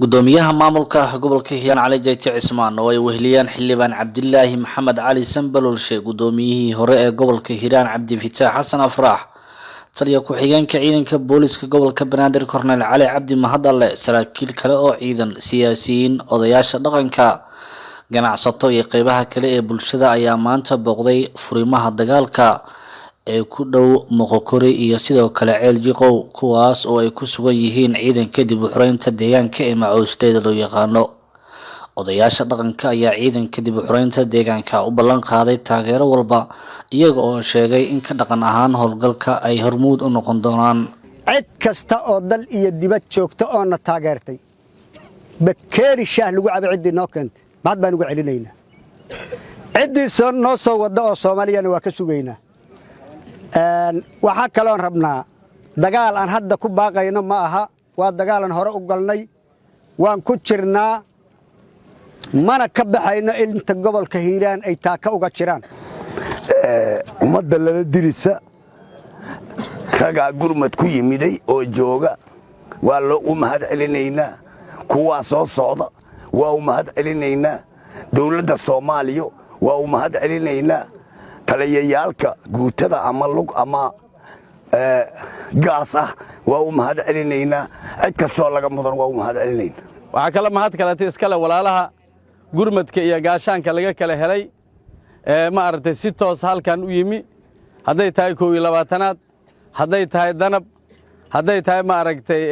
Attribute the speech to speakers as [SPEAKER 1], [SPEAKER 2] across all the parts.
[SPEAKER 1] gudoomiyaha maamulka gobolka Hiiraan Cali Jeyti Cismaan oo ay weheliyaan xildhibaan Cabdilaahi Maxamed Cali Sanbalolshe gudoomiyihii hore ee gobolka Hiiraan Cabdi Fitaax Xasan Afrax taliya ku-xigeenka ciidanka booliska gobolka Banaadir Korneyl Cali Cabdi Mahadalle saraakiil kale oo ciidan siyaasiyiin odayaasha dhaqanka ganacsato iyo qaybaha kale ee bulshada ayaa maanta booqday furimaha dagaalka ee ku dhow Moqokori iyo sidoo kale Ceel Jiqow kuwaas oo ay ku sugan yihiin ciidanka dib u xuraynta deegaanka ee Macuusleyda loo yaqaano odayaasha dhaqanka ayaa ciidanka dib u xuraynta deegaanka u ballan qaaday taageero walba iyaga oo sheegay in ka dhaqan ahaan howlgalka ay hormuud u noqon doonaan
[SPEAKER 2] cid kasta oo dal iyo dibad joogta oo na taageertay bakeeri shaah lagu cabo cidii noo keentay maad baan ugu celinaynaa cidii noo soo wada oo Soomaaliyana waa ka sugaynaa waxa kale oo rabnaa dagaal aan hadda ku baaqayno ma aha waa dagaal aan hore u galnay waan ku jirnaa mana ka baxayno inta gobolka Hiiraan ay taaka uga jiraan
[SPEAKER 3] ummadda lala dirisa kaga gurmad ku yimiday oo jooga waa loo u mahad celinaynaa kuwa soo socda waa u mahad celinaynaa dawladda Soomaaliya waa u mahad celinaynaa taliyayaalka guutada ama lug ama gaas ah waa u mahad celinaynaa cid kastoo laga mudan waa u mahad celinaynaa
[SPEAKER 4] waxa kala mahad kaleetay iskale walaalaha gurmadka iyo gaashaanka laga kala helay ma aragtay si toos halkan u yimi haday tahay 22aad haday tahay danab haday tahay ma aragtay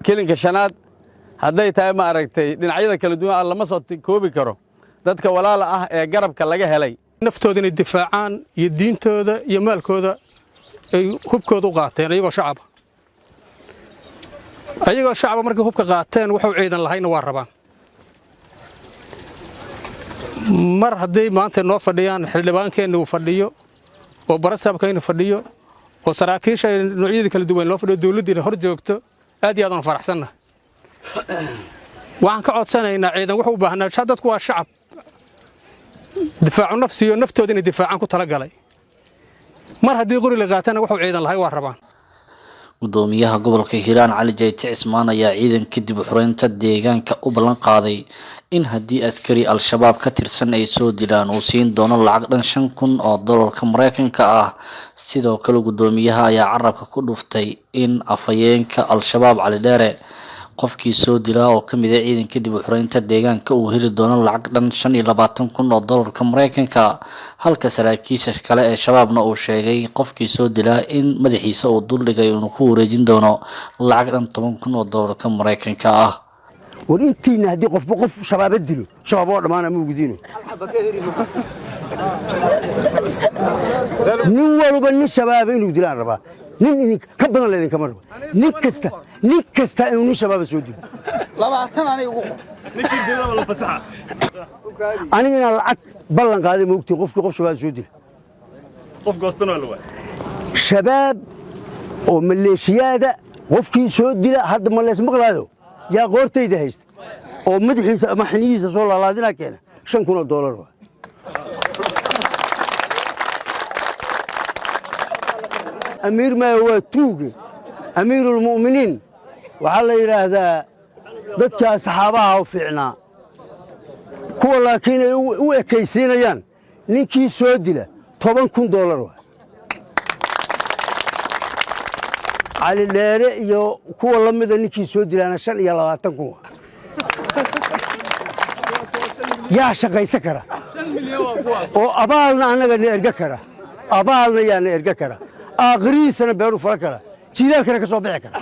[SPEAKER 4] kilinka shanaad haday tahay ma aragtay dhinacyada kala duwan lama soo koobi karo dadka walaala ah ee garabka laga helay
[SPEAKER 5] naftooda inay difaacaan iyo diintooda iyo maalkooda ay hubkooda u qaateen ayagoo shacab markay hubka qaateen wuxuu ciidan lahayna waa rabaan mar haday maanta noo fadhiyaan xildhibaankeenna uu fadhiyo oo barasaabkayna fadhiyo oo saraakiisha noocyada kala duwan loo fadhiyo dawladdiina hor joogto aad iyo aad aan faraxsanahay waxaan ka codsanaynaa ciidan wuxuu u baahnaa dadku waa shacab difaacu nafsiyo naftooda inay difaacaan ku tala galay mar haddii qori la qaatana wuxuu ciidan lahay waa rabaan
[SPEAKER 1] gudoomiyaha gobolka Hiiraan Cali Jeyti Cismaan ayaa ciidanka dib u xuraynta deegaanka u ballan qaaday in haddii askari al-shabaab ka tirsan ay soo dilaan uu siin doono lacag dhan 5,000 oo dollarka Mareykanka ah sidoo kale gudoomiyaha ayaa carabka ku dhuftay in afayeenka al-shabaab Cali Dheere qofkii soo dilaa oo kamid ah ciidanka dib u xuraynta deegaanka uu heli doono lacag dhan 25,000 oo dollarka Mareykanka halka saraakiisha kale ee shabaabna uu sheegay qofkii soo dilaa in madaxiisa uu dul dhigay inuu ku wareejin doono lacag dhan 10,000 oo dollarka Mareykanka ah
[SPEAKER 2] war intiina hadii qof shabaab dilo shabaab oo dhamaana ma gudino nin walba nin shabaab inuu dilaan rabaa nin ka badan leedin kama rabo nin kasta inuu shabaab soo dilo
[SPEAKER 4] 20 aniga ugu
[SPEAKER 2] ninkii dilaba la fasaxa aniga lacag ballan qaaday moogtay qof shabaab soo dilo
[SPEAKER 6] qof goostana waa
[SPEAKER 2] shabaab oo maleeshiyada qofkii soo dila hadda ma lees maqlaado yaa qoortayda haysta oo madaxiisa ama xiniyiisa soo laalaadina keena 5,000 oo dollar أمير ما هو توجي أمير المؤمنين وعلى يراهذا ضدك صحابها وفعنا كل لكن وكيسين يان نيكي سودله 10,000 دولار على الليرة يو كل لما نيكي سودله أنا شن يلا 20,000 يا شقي سكرة أو أبالنا أنا قلنا إرجكرة أبالنا يعني إرجكرة آخرين سنة بيرو فكرة جيلان كنا كسبعة كنا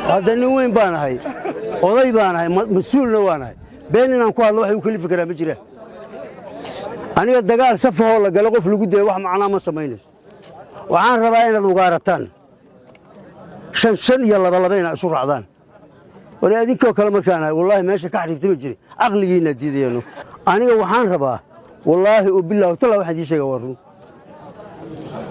[SPEAKER 2] هذا نوين بان هاي والله بان هاي مسؤول نوان هاي بيننا نقول الله يكلف فكرة بجرا أنا الدجال سفه والله قال قف لجودي واحد معنا ما سمينه وعن ربعين الوقارتان شن يلا بالله بينا أسرع عضان ولا هذيك كلام كان والله ماشي كحري تمجري أغلي نديدينه أنا وحان رباه والله وبالله وطلع واحد يشجع ورو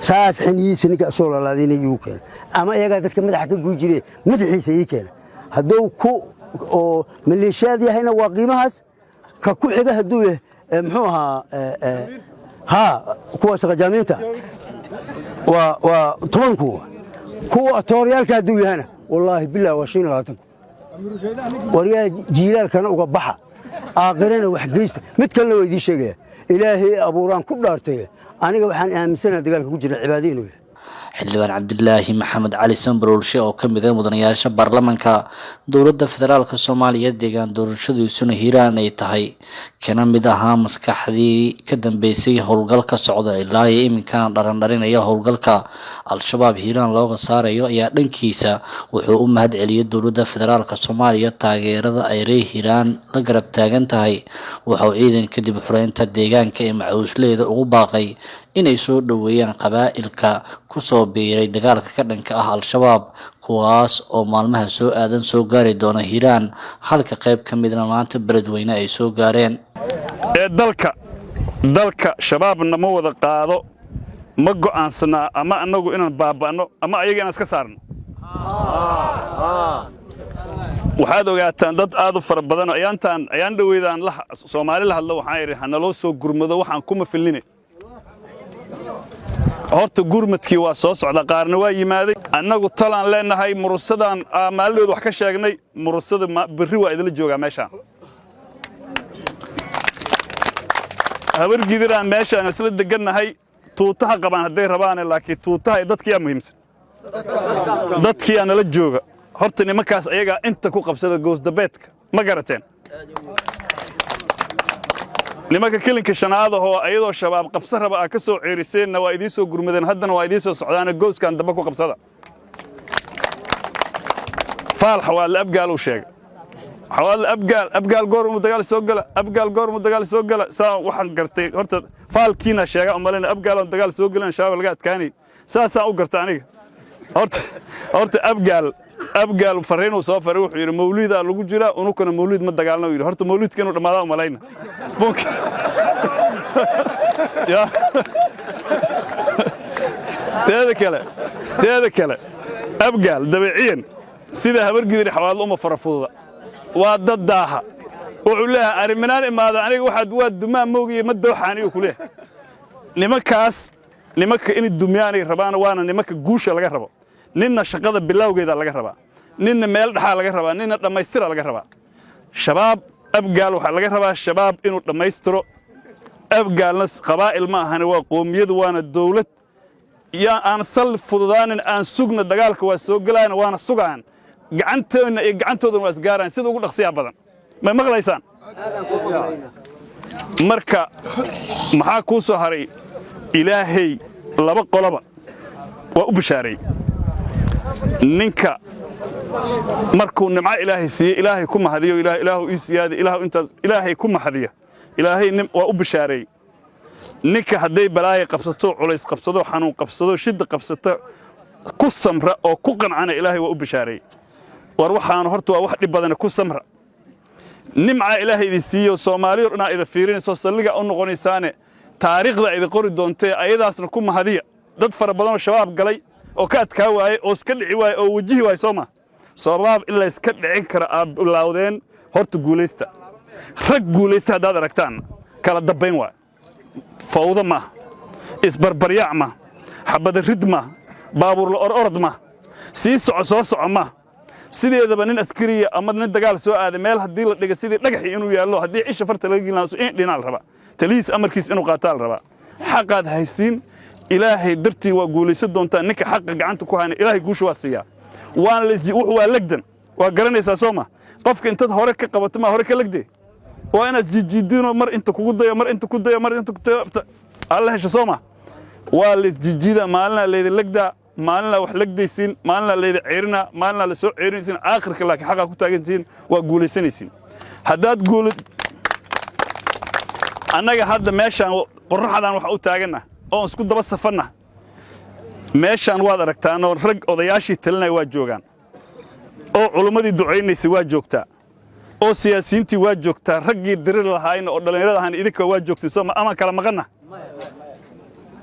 [SPEAKER 2] ساعات حنيس نك أصول الذين يوكل أما يا قاعد تكمل حكي جوجري مدحي سيكل هدو كو مليشيات هنا وقيمها ككل حاجة هدوه محوها ها كواسق جامينتا وطبعاً كوا توريال كادو يهنا والله بالله وشين لاتم وريا جيلال كان وقبحة آخرنا وحجيست متكلم ويدي شيء إلهي أبوران كل دارته أنا وحن أمسنا دقالك وجر العبادين
[SPEAKER 1] xildhibaan cabdilaahi maxamed cali sanbalolshe oo ka mid ah mudanayaasha baarlamaanka dowladda federaalk soomaaliya deegaan doorashadiisuna hiiraan ay tahay kana mid ahaa maskaxdii ka dambeysay howlgalka socda ilaa iyo iminkana dharandharinaya howlgalka al-shabaab hiiraan looga saarayo ayaa dhankiisa wuxuu u mahad celiyay dowladda federaalk soomaaliya taageerada ay reer hiiraan la garab taagan tahay waxauu ciidan kadib xureynta deegaanka ee macuusleyda ugu baaqay inay soo dhoweeyaan qabaa'ilka kusoo biiray dagaalka ka dhanka ah al-shabaab kuwaas oo maalmaha soo aadan soo gaari doona hiiraan halka qayb ka midna maanta beledweyne ay soo gaareen
[SPEAKER 6] ee dalka shabaabna ma wada qaado ma go'aansanaa ama annagu inaan baaba'no ama ayaga inaan iska saarno waxaad ogaataan dad aad u fara badan ayaan dhaweydaan Soomaali la hadlo waxaan yiri hanaloo soo gurmado waxaan kuma filnine horta gurmadkii waa soo socda qaarna waa yimaaday annagu talaan leenahay murusadan maaldood wax ka sheegnay murusada berri waa idin jooga meesha habargidiraan meeshaan isla deganahay tuutaha qabaan haday rabaan laakiin tuutaha dadkii muhiimsan dadkii aan la jooga horta nimankaas ayaga inta ku qabsada goosdabeedka ma garateen nimanka kilinka shanaad oo ayadoo shabaab qabsan raba ka soo ceeriseen waa idin soo gurmadeen haddana waa idin soo socdaan gooskan daba ku qabsada faal xawaal abgaal uu sheegay xawaal abgaal goormu dagaal soo gala saa waxaan gartay horta faalkiina sheega umalena abgaal oo dagaal soo galan shabaab laga adkaanay saasa u garta aniga horta abgaal fariin uu soo faray wuxuu yiri mawliida lagu jira unukana mawliid ma dagaalno yiri horta mawliidkan uu dhamaada umalayna bunka ya teeda kale abgaal dabeeciyan sida habargidir xawaal uma farafuuda waa dad daaha wuxuu leeyahay ariminaan imaada aniga waa dumaan moogiye ma dooxaaniyo ku leeyahay nimanka in dumyaanay rabaan waana nimanka guusha laga rabo ninna shaqada bilowgeeda laga rabaa ninna meel dhaxaa laga rabaa ninna dhamaystira laga rabaa shabaab abgaal waxa laga rabaa shabaab inuu dhamaystiro abgaalna qabaa'il ma ahan waa qoomiyad waana dawlad ya aan sal fududaanin aan sugna dagaalka waa soo galaan waana sugaan gacanteena iyo gacantooda waa isgaaraan sida ugu dhaqsiya badan ma maqlaysaan marka maxaa ku soo haray ilaahay laba qolaba waa u bishaaray ninka markuu nimco ilaahay siiyay ilaahay ku mahadiyo ilaahu isiyaadi ilaahay ku mahadiya ilaahay waa u bishaaray ninka haday balaaye qabsato culays qabsado xanuun qabsado shida qabsato ku samra oo ku qancana ilaahay waa u bishaaray war waxaan horta waa wax dhib badan ku samra nimca ilaahay idin siiyo Soomaaliyo dhana ida fiirinayso salliga u noqonaysaane taariikhda ida qori doontay ayadaasna ku mahadiya dad fara badan oo shabaab galay oo ka adkaa waayay oo iska dhici waayay oo wajihi waayay Soomaa shabaab illa iska dhicin kara bilawdeen horta guuleysta rag guuleysta hadaad aragtaan kala dambeyn waa fawda ma isbarbaryac ma xabad rid ma baabuur la orod ma sii soco ma sideedaba nin askariya ama nin dagaal soo aaday meel hadii la dhiga sidii dhagaxi inuu yaalo hadii cisha farta laga gilnaaso in dhinaal raba taliis amarkiis inuu qaatal raba xaqad haysiin ilaahay dartii waa guuleysan doontaa ninka xaq gacanta ku hayna ilaahay guusha waa siiya waan leeyahay wuxuu waa lagdan waa garanaysaa Soomaa qofka inta hore ka qabato ma hore ka lagday waa inaad jijiidino mar inta kugu dayo mar inta ku dayo mar inta ku dayo Allah hesho Soomaa waa lees jijida maalna leeyahay lagda maalna wax lagdaysiin maalna leeyahay ceerina maalna la soo ceerinaysiin aakhirka laakiin xaqa ku taagantiin waa guuleysanaysiin haddaad guulid annaga hadda meeshaan qorraxdan waxa u taagana oo isku daba safana meeshaan waad aragtaan oo rag odayaashii talinay waa joogan oo culimadii duceynaysay waa joogtaa oo siyaasiyiintii waa joogtaa raggii dirir lahaayna oo dhalinyarada ahaan idinka waa joogtay soo ama kala maqana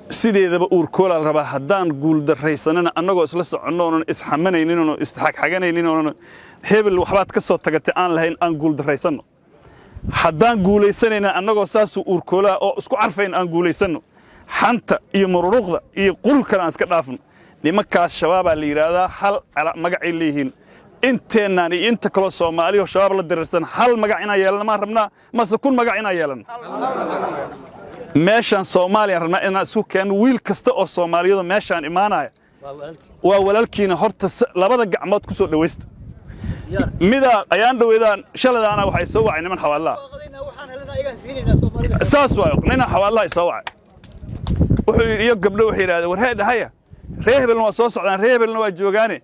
[SPEAKER 6] sideedaba uurkoola raba haddaan guul darraysanana annagoo isla soconno oo isxamanaynin oo isxaqxaganaynin oo hebel waxbaad ka soo tagatay aan lahayn aan guul darraysanno haddaan guuleysanayna annagoo saasuu uurkoola oo isku carfayn aan guuleysanno xanta iyo mururuqda iyo qulkan aan iska dhaafno nimankaas shabaabaa la yiraahdaa hal magacay leeyihiin inteenaan iyo inta kale Soomaaliya oo shabaab la dirirsan hal magac inaan yeelano ma rabnaa mase kun magac inaan yeelano meeshan Soomaaliya rabnaa inaan isku keeno wiil kasta oo Soomaaliyada meeshan imaanaya waa walaalkiina horta labada gacmood ku soo dhaweysta mida ayaan dhaweydaan shaladaana waxay soo wacay niman xawaalada saas waa nina xawaalada soo wacay wuxuu yiri iyo gabdho waxay yiraahdeen war heedahaya reebelna waa soo socdaan reebelna waa joogaane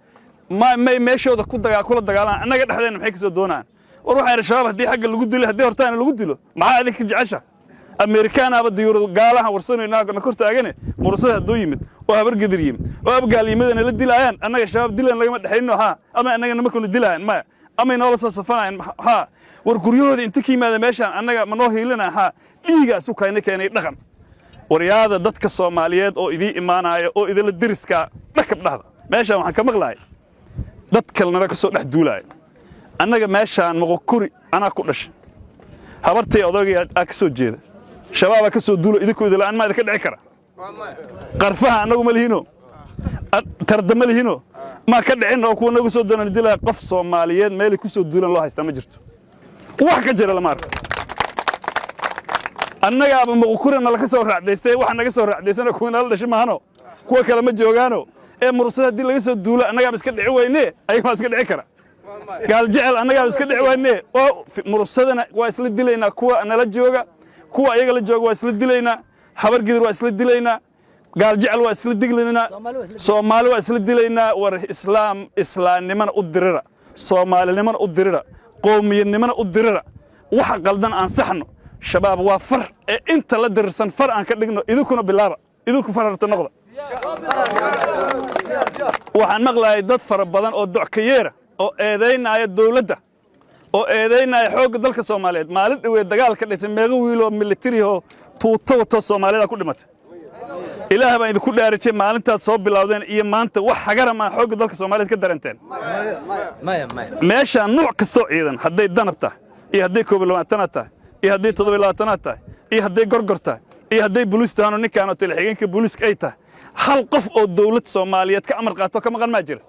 [SPEAKER 6] ma meeshooda kula dagaalaan annaga dhaxdeena maxay ka soo doonaan war waxay shabaab hadii xagga lagu dilo hadii hortaana lagu dilo maxaa adinka jecesha Amerikaana aba diyuurad gaalaha warsanayna na kor taagane murasada haduu yimid oo habar gadir yimid oo abgaalimadana la dilayaan annaga shabaab dilan laga ma dhaxayno ha ama annaga nama kuna dilayaan ma ama inoo soo safanayaan ha war guryahooda inta kiimaada meeshan annaga ma noo hiilina ha dhiiga isu keenay dhaqan waryaada dadka Soomaaliyeed oo idii imaanaya oo idila diriska dhakab dhahda meeshan waxaan ka maqlaay dad kalena ka soo dhex duulay annaga meeshan maqokuri ana ku dhashay habartay odayga ka soo jeeda shabaab ka soo duulo idinku idila aan ma ka dhici kara qarfaha anagu ma lihino tardama lihino ma ka dhicin oo kuwa nagu soo doonaan dilaa qof Soomaaliyeed meel ku soo duulan loo haysta ma jirto wax ka jira lama arko annaga aba maqkurana la ka soo raacdaystay waxa naga soo raacdaysana kuwana la dhashay maahano kuwa kale ma joogaano ee mursada hadii laga soo duulo annaga iska dhici weyne ayaga iska dhici kara gaal jecel annaga iska dhici weyne oo mursadana waa isla dilayna kuwa nala jooga kuwa ayaga la jooga waa isla dilayna habar gidir waa isla dilayna gaal jecel waa isla diglayna Soomaali waa isla dilayna war islaamnimana u dirira Soomaalinimana u dirira qoomiyadnimana u dirira waxa qaldan aan saxno shabaab waa far ee inta la dirirsan far aan ka dhigno idinkuna bilaaba idinku fararta noqda waxaan maqlaay dad fara badan oo dockayeera oo eedeynaya dawladda oo eedeynaya xoogga dalka Soomaaliyeed maalin dhaweed dagaal ka dhigtay meeqa wiil oo military oo tuuto Soomaalida ku dhimatay ilaahay baan idinku dhaarijay maalintaad soo bilowdeen iyo maanta wax xagarama xoogga dalka Soomaaliyeed ka daranteen meesha nooc kasto ciidan haday danabta iyo haday koob-iyo-labaatanaad tahay iyo haday 7-iyo-labaatanaad tahay iyo haday gorgorta iyo haday booliistaano ninkaan oo talixigeynka booliiska ay tahay hal qof oo dawlad Soomaaliyeed ka amar qaato ka maqan ma jira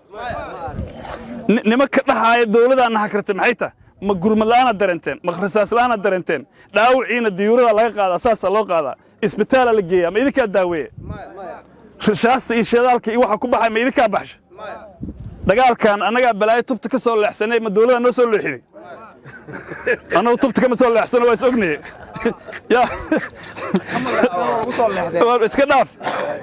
[SPEAKER 6] nimanka dhaxaaya dawladana hakartay maxay tahay ma gurmad la'aan daranteen ma kharasaas la'aan daranteen dhaawiciina diyuurada laga qaada asaas loo qaada isbitaal la geeyaa ma idinka daaweeye rasaasta iyo shidaalka iyo waxa ku baxay ma idinka baxshay dagaalkan anaga balaayo tubta ka soo leexsanay ma dawladda noo soo leexiday أنا طبت كم سؤال أحسن ويس أغني يا إسكنداف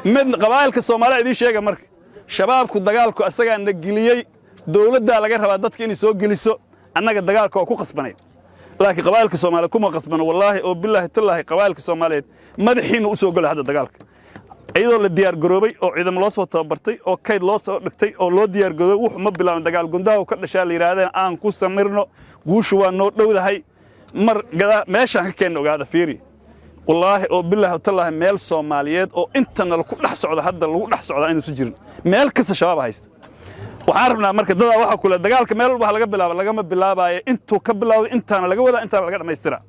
[SPEAKER 6] من قبائل كالصومالية دي شيء مرك شباب كود دجالكو أسرع نجليي دولة ده على جرها بعدت كيني سوق جلسوا أنا قد دجالكو أكو قصبني لكن قبائل كالصومالية كم قصبنا والله وبالله تالله قبائل كالصومالية ما دحين وسوق له هذا دجالك أيضا للديار جروبي أو إذا ملاصة تبرتي أو كيد لاصة نكتي أو لو ديار جروبي وح مبلا من دجال جندا وكل شيء اللي هذا أن كوس مرنو قوشوا النور لو ده هاي مر جدا ماشي كأنه قاعد فيري والله أو بالله تالله ميل صوماليات أو إنتنا لو كل حس على هذا لو حس على إنه تجرن ميل كذا شباب هايست وعارفنا مركز ده واحد كله دجال كميل وبحلا قبل ولا جم بالله باي أنتوا قبل أنتنا لقوا ده أنت لقيت ما يسترع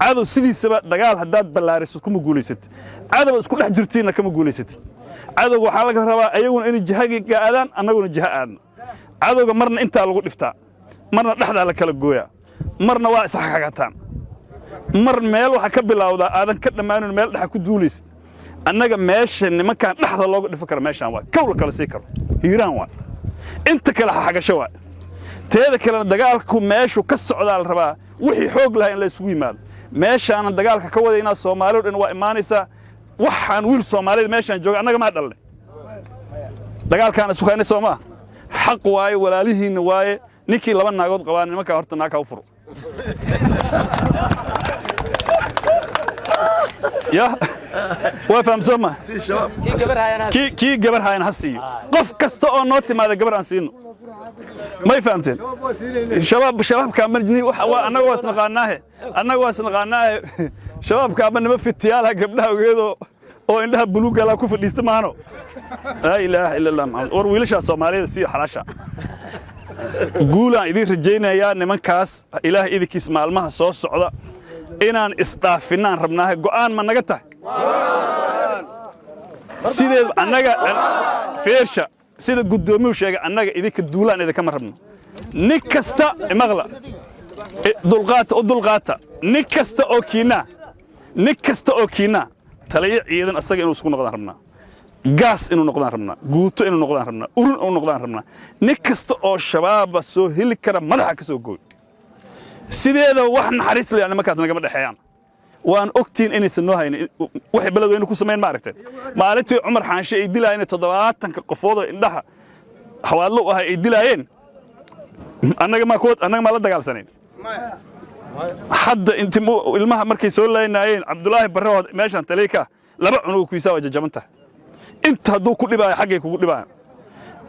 [SPEAKER 6] عادوا سيدي سبب دجال هداد بلارس كم جوليست عادوا بس كل حجرتينا كم جوليست عادوا وحلا جربا أيون إن الجهة قاعدان أنا أقول الجهة قاعدان عادوا مرنا أنت على قول إفتاء مرنا لحد على كل الجويا مرنا واقع حاجتان مر ميل وحكبل أو ده هذا كده ما إنه ميل حكوا جوليست أنا ماشي إن ما كان لحد الله قد فكر ماشي عواد كول كلا سيكر هيران واد أنت كلا حاجة شواد تهذا كلا دجالكم ماشي وكسر على الربا وحي حوج لها إن لا يسوي مال ماشي أنا دجالك كودا هنا الصومالي إنه وإيمانيسا وحن ويل الصومالي ماشي جوج أنا ما أدري دجال كان سخاني صوما حق واي ولا ليه نواي نيكي لبنا نقود قوانين ما كهرت ناك أوفر يا وافهم سما كي جبر هاي نحسي قف كستو نوتي ما ذا جبر أنسينه ما يفهمتين شباب كامل جني أنا واسنقناه شباب كامل ما في التيال قبلها وكذا أو عندها بلوغ على كفر الاستماعه لا إله إلا الله محمد ورويلش الصومالي سي حراشة قولا إذا رجينا يا نمن كاس إله إذا كيس معلمها صوص صعدا إنان استعفنان ربناها قوان من نقطة sideed annaga feersha sida gudoomiyuu sheegay annaga idinka duulaan idinka marabno nin kasta maqla dulqaata nin kasta oo kiina taliye ciidan asaga inuu isku noqdaan rabnaa gaas inuu noqdaan rabnaa guuto inuu noqdaan rabnaa urun inuu noqdaan rabnaa nin kasta oo shabaaba soo heli kara madaxa ka soo gooy sideeda wax naxariis leh nimankaas nagama dhaxeeyaan waan ogtiin inaysan noo haynin waxay beledweyne ku sameeyeen ma aragteen maalintii Cumar Xaanshe ay dilaayeen 70 qofood oo indhaha xawaadlo ah ay dilaayeen annaga ma la dagaalsaneen hadda intii ilmaha markay soo laaynaayeen Cabdullaahi Barrood meeshan taleeka laba cunug ku isawa jajabanta inta haduu ku dhibaayo xaqay kugu dhibaayo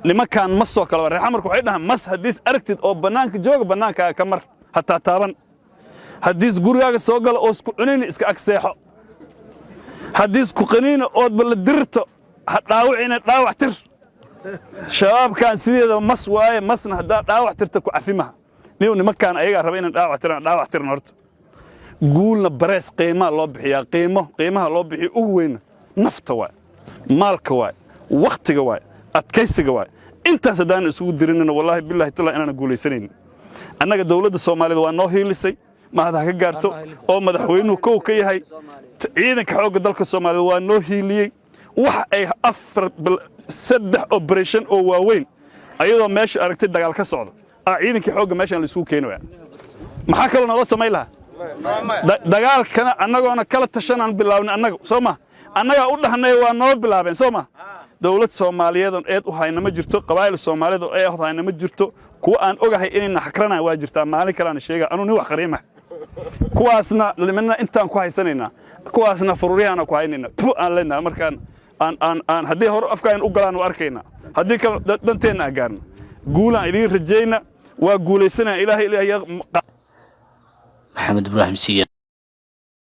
[SPEAKER 6] nimankan ma soo kala wareey xamarku waxay dhahan mas hadis aragtid oo banaanka jooga banaanka ka mar hatta taaban hadis gurigaaga soo galo oo isku cuneen iska agseexo hadis ku qaniina oo bal dirto dhaawacina dhaawac tir shabaabkan sideeda mas waaye masna hadaa dhaawac tirta ku cafimaha nimankan ayaga raba inaan dhaawac tirno horta guulna barees qiimaha loo bixiyaa qiimaha loo bixiyo ugu weyn nafta waay maalka waay waqtiga waay adkaysiga waay intaas hadaan isugu dirinna wallahi billahi taala inaan guuleysanaynin annaga dawladda Soomaaliyeed waa noo hiilisay ma hada ka gaarto oo madaxweynuhu kow ka yahay ciidanka xoogga dalka Soomaaliyeed waa noo hiiliyay wax ay 3 operation oo waaweyn ayadoo meesha aragtay dagaal ka socdo ciidanka xoogga meeshan la isugu keenay maxaa kale noo sameey laha dagaalkana annagoona kala tashanaan bilaabnay annaga u dhahnay waa noo bilaabeen dawlad Soomaaliyeed oo eed u hayna ma jirto qabaayil Soomaaliyeed oo eed u hayna ma jirto kuwa aan ogahay inay xaqranaa waa jirtaa maalin kale aan sheega anu wax qariima kuwaasna limana intaan ku haysanayna kuwaasna fururiyana ku haynayna aan leenahay markaan aan hadii hor afkaan u galaan arkayna hadii kale danteena gaarna guulaan idin rajayna waa guuleysanaa ilaahay
[SPEAKER 1] Maxamed Ibrahim Siya